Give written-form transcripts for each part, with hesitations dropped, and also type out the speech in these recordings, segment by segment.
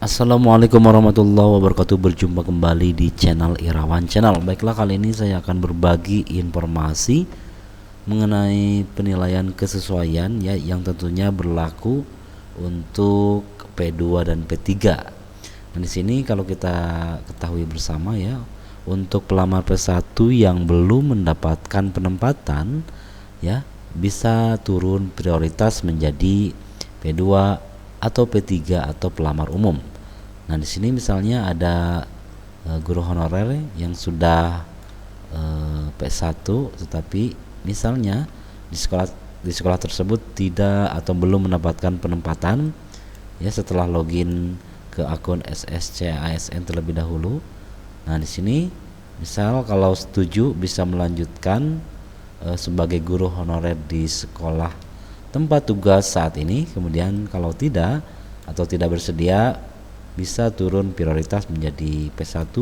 Assalamualaikum warahmatullahi wabarakatuh. Berjumpa kembali di channel Irawan Channel. Baiklah, kali ini saya akan berbagi informasi mengenai penilaian kesesuaian ya, yang tentunya berlaku untuk P2 dan P3. Nah, di sini kalau kita ketahui bersama ya, untuk pelamar P1 yang belum mendapatkan penempatan ya, bisa turun prioritas menjadi P2 atau P3 atau pelamar umum. Nah, di sini misalnya ada guru honorer yang sudah P1 tetapi misalnya di sekolah tersebut tidak atau belum mendapatkan penempatan ya, setelah login ke akun SSCASN terlebih dahulu. Nah, di sini misal kalau setuju bisa melanjutkan sebagai guru honorer di sekolah tempat tugas saat ini. Kemudian kalau tidak atau tidak bersedia, bisa turun prioritas menjadi P1,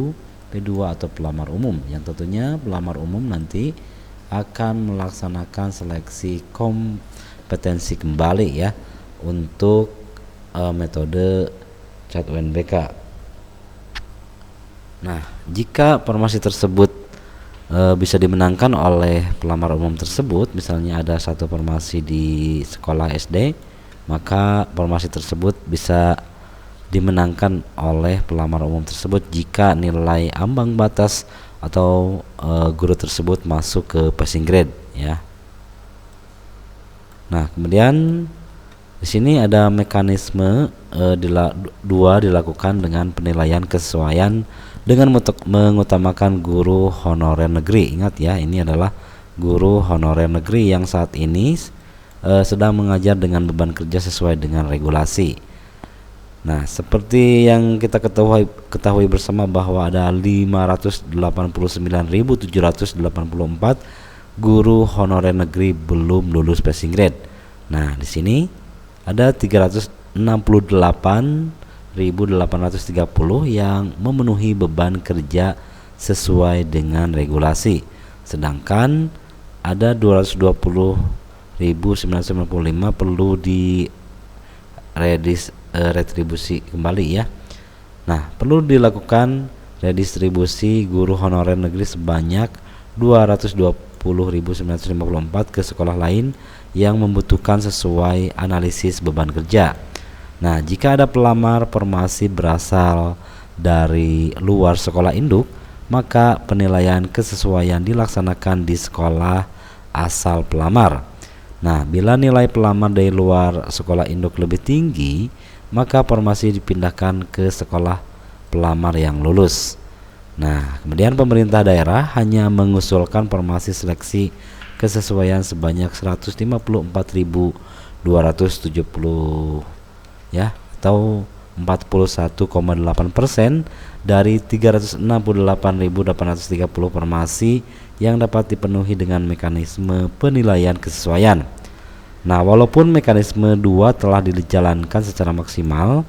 P2 atau pelamar umum, yang tentunya pelamar umum nanti akan melaksanakan seleksi kompetensi kembali ya untuk metode CAT UNBK. Nah, jika formasi tersebut bisa dimenangkan oleh pelamar umum tersebut, misalnya ada satu formasi di sekolah SD, maka formasi tersebut bisa dimenangkan oleh pelamar umum tersebut jika nilai ambang batas atau guru tersebut masuk ke passing grade ya. Nah, kemudian di sini ada mekanisme dilakukan dengan penilaian kesesuaian dengan mengutamakan guru honorer negeri. Ingat ya, ini adalah guru honorer negeri yang saat ini sedang mengajar dengan beban kerja sesuai dengan regulasi. Nah, seperti yang kita ketahui bersama bahwa ada 589.784 guru honorer negeri belum lulus passing grade. Nah, di sini ada 368.830 yang memenuhi beban kerja sesuai dengan regulasi, sedangkan ada 220.995 perlu di retribusi kembali ya. Nah, perlu dilakukan redistribusi guru honorer negeri sebanyak 220.954 ke sekolah lain yang membutuhkan sesuai analisis beban kerja. Nah, jika ada pelamar formasi berasal dari luar sekolah induk, maka penilaian kesesuaian dilaksanakan di sekolah asal pelamar. Nah, bila nilai pelamar dari luar sekolah induk lebih tinggi, maka formasi dipindahkan ke sekolah pelamar yang lulus. Nah, kemudian pemerintah daerah hanya mengusulkan formasi seleksi kesesuaian sebanyak 154.270 ya, atau 41,8% dari 368.830 formasi yang dapat dipenuhi dengan mekanisme penilaian kesesuaian. Nah, walaupun mekanisme 2 telah dijalankan secara maksimal,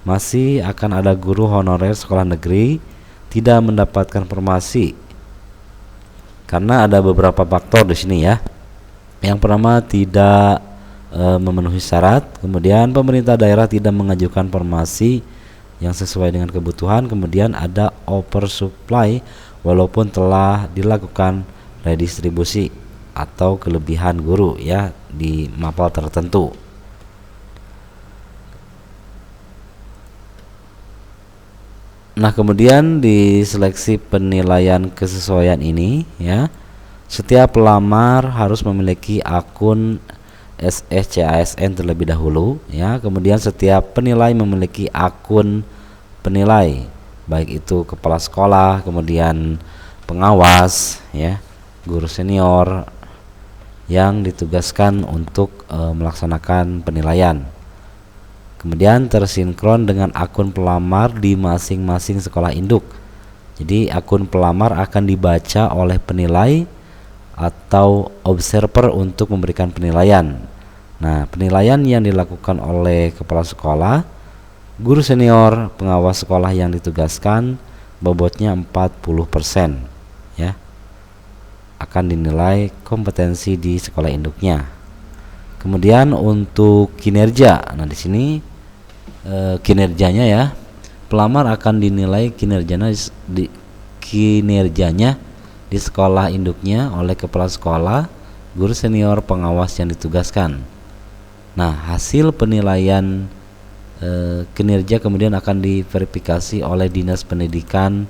masih akan ada guru honorer sekolah negeri tidak mendapatkan formasi karena ada beberapa faktor di sini ya. Yang pertama, tidak memenuhi syarat, kemudian pemerintah daerah tidak mengajukan formasi yang sesuai dengan kebutuhan, kemudian ada oversupply walaupun telah dilakukan redistribusi atau kelebihan guru ya di mapel tertentu. Nah, kemudian di seleksi penilaian kesesuaian ini ya, setiap pelamar harus memiliki akun SSCASN terlebih dahulu ya. Kemudian setiap penilai memiliki akun penilai, baik itu kepala sekolah, kemudian pengawas ya, guru senior yang ditugaskan untuk melaksanakan penilaian. Kemudian tersinkron dengan akun pelamar di masing-masing sekolah induk. Jadi akun pelamar akan dibaca oleh penilai atau observer untuk memberikan penilaian. Nah, penilaian yang dilakukan oleh kepala sekolah, guru senior, pengawas sekolah yang ditugaskan, bobotnya 40% ya, akan dinilai kompetensi di sekolah induknya. Kemudian untuk kinerja, nah di sini kinerjanya ya, pelamar akan dinilai kinerjanya di sekolah induknya oleh kepala sekolah, guru senior, pengawas yang ditugaskan. Nah, hasil penilaian kinerja kemudian akan diverifikasi oleh Dinas Pendidikan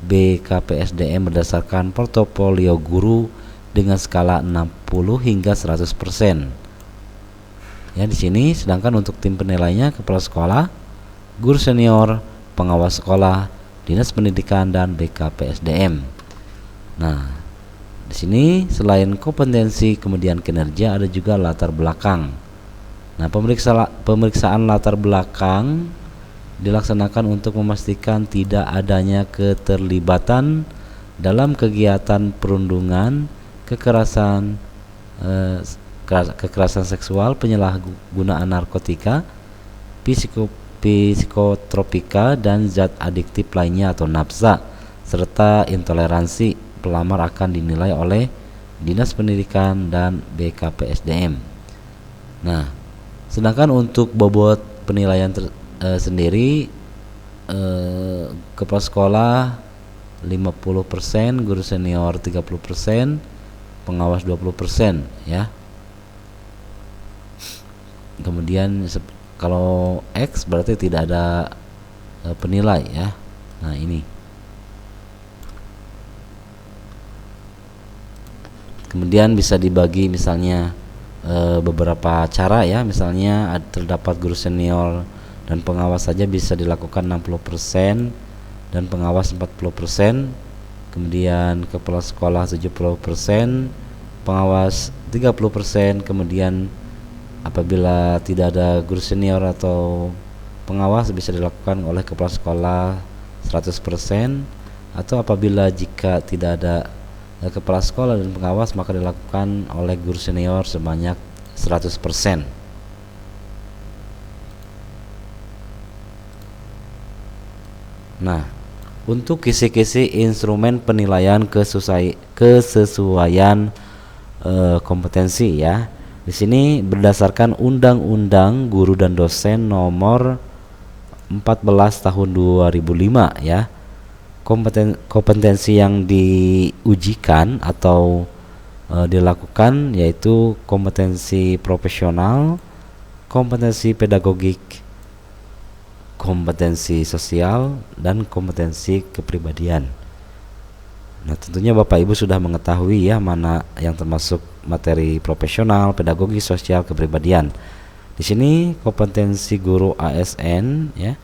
BKPSDM berdasarkan portofolio guru dengan skala 60 hingga 100%. Ya, di sini sedangkan untuk tim penilainya kepala sekolah, guru senior, pengawas sekolah, Dinas Pendidikan dan BKPSDM. Nah, di sini selain kompetensi kemudian kinerja ada juga latar belakang. Nah, pemeriksaan latar belakang dilaksanakan untuk memastikan tidak adanya keterlibatan dalam kegiatan perundungan, kekerasan seksual, penyalahgunaan narkotika, psikotropika dan zat adiktif lainnya atau nafsa, serta intoleransi. Pelamar akan dinilai oleh Dinas Pendidikan dan BKPSDM. Nah, sedangkan untuk bobot penilaian sendiri, kepala sekolah 50%, guru senior 30%, pengawas 20%, ya. Kemudian kalau X berarti tidak ada penilai, ya. Nah, ini. Kemudian bisa dibagi misalnya beberapa cara, ya. Misalnya terdapat guru senior dan pengawas saja bisa dilakukan 60% dan pengawas 40%. Kemudian kepala sekolah 70%, pengawas 30%. Kemudian apabila tidak ada guru senior atau pengawas bisa dilakukan oleh kepala sekolah 100%, atau apabila jika tidak ada kepala sekolah dan pengawas maka dilakukan oleh guru senior sebanyak 100%. Nah, untuk kisi-kisi instrumen penilaian kesesuaian kompetensi, ya. Di sini berdasarkan Undang-Undang Guru dan Dosen Nomor 14 Tahun 2005, ya. Kompetensi yang diujikan atau dilakukan yaitu kompetensi profesional, kompetensi pedagogik, kompetensi sosial, dan kompetensi kepribadian. Nah, tentunya Bapak Ibu sudah mengetahui, ya, mana yang termasuk materi profesional, pedagogik, sosial, kepribadian. Di sini kompetensi guru ASN, ya,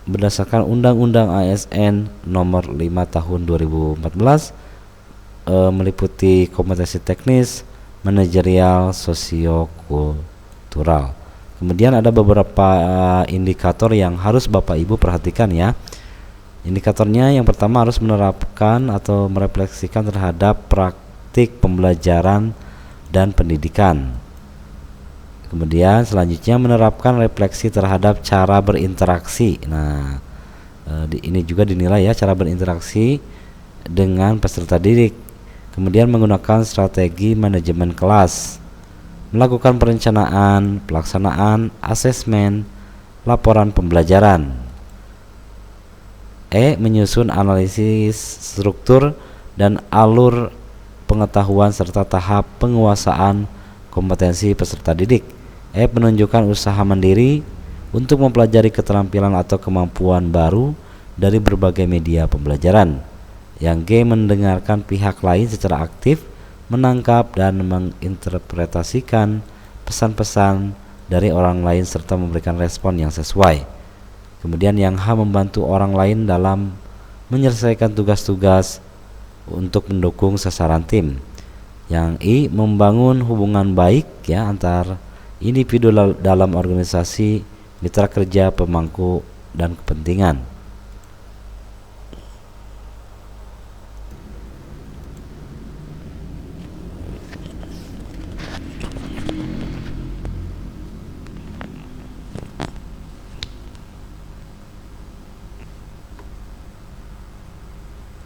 berdasarkan Undang-Undang ASN Nomor 5 Tahun 2014 meliputi kompetensi teknis, manajerial, sosiokultural. Kemudian ada beberapa indikator yang harus Bapak Ibu perhatikan, ya. Indikatornya yang pertama harus menerapkan atau merefleksikan terhadap praktik pembelajaran dan pendidikan. Kemudian selanjutnya menerapkan refleksi terhadap cara berinteraksi. Nah, ini juga dinilai, ya, cara berinteraksi dengan peserta didik. Kemudian menggunakan strategi manajemen kelas, melakukan perencanaan, pelaksanaan, asesmen, laporan pembelajaran. Menyusun analisis struktur dan alur pengetahuan serta tahap penguasaan kompetensi peserta didik. Menunjukkan usaha mandiri untuk mempelajari keterampilan atau kemampuan baru dari berbagai media pembelajaran. Yang G, mendengarkan pihak lain secara aktif, menangkap dan menginterpretasikan pesan-pesan dari orang lain serta memberikan respon yang sesuai. Kemudian yang H, membantu orang lain dalam menyelesaikan tugas-tugas untuk mendukung sasaran tim. Yang I, membangun hubungan baik, ya, antar individu dalam organisasi, mitra kerja, pemangku dan kepentingan.